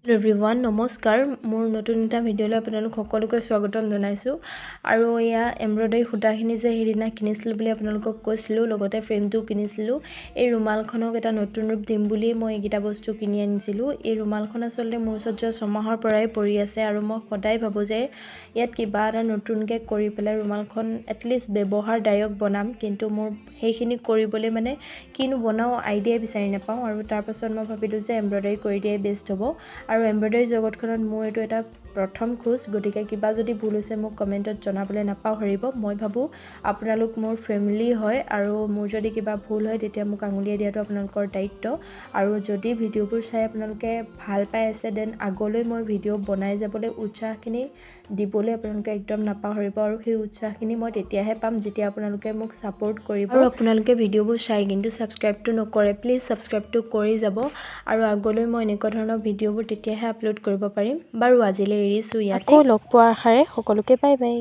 Everyone নমস্কাৰ মোৰ নতুন এটা ভিডিঅ'লৈ আপোনালোক সকলোকে স্বাগতম জনাইছোঁ আৰু এয়া এমব্ৰইডাৰী সূতাখিনি যে সেইদিনা কিনিছিলোঁ বুলি আপোনালোকক কৈছিলোঁ লগতে ফ্ৰেমটো কিনিছিলোঁ এই ৰুমালখনক এটা নতুন ৰূপ দিম বুলি মই এইকেইটা বস্তু কিনি আনিছিলোঁ এই ৰুমালখন আচলতে মোৰ ওচৰত যোৱা ছমাহৰ পৰাই পৰি আছে আৰু মই সদায় ভাবোঁ যে ইয়াত কিবা এটা নতুনকৈ কৰি পেলাই ৰুমালখন এটলিষ্ট ব্যৱহাৰদায়ক বনাম কিন্তু মোৰ সেইখিনি কৰিবলৈ মানে কিনো বনাওঁ আইডিয়া বিচাৰি নাপাওঁ আৰু তাৰপাছত মই ভাবিলোঁ যে এমব্ৰইডাৰী কৰি দিয়াই বেষ্ট হ'ব আৰু এমব্ৰইডাৰী জগতখনত মোৰ এইটো এটা প্ৰথম খোজ গতিকে কিবা যদি ভুল হৈছে মোক কমেণ্টত জনাবলৈ নাপাহৰিব মই ভাবোঁ আপোনালোক মোৰ ফেমিলি হয় আৰু মোৰ যদি কিবা ভুল হয় তেতিয়া মোক আঙুলিয়াই দিয়াটো আপোনালোকৰ দায়িত্ব আৰু যদি ভিডিঅ'বোৰ চাই আপোনালোকে ভাল পাই আছে দেন আগলৈ মই ভিডিঅ' বনাই যাবলৈ উৎসাহখিনি দিবলৈ আপোনালোকে একদম নাপাহৰিব আৰু সেই উৎসাহখিনি মই তেতিয়াহে পাম যেতিয়া আপোনালোকে মোক ছাপোৰ্ট কৰিব আৰু আপোনালোকে ভিডিঅ'বোৰ চাই কিন্তু ছাবস্ক্ৰাইবটো নকৰে প্লিজ ছাবস্ক্ৰাইবটো কৰি যাব আৰু আগলৈ মই এনেকুৱা ধৰণৰ ভিডিঅ'বোৰ তেতিয়াহে আপলোড কৰিব পাৰিম বাৰু আজিলৈ এৰিছোঁ ইয়াতে আকৌ লগ পোৱাৰ আশাৰে সকলোকে বাই বাই।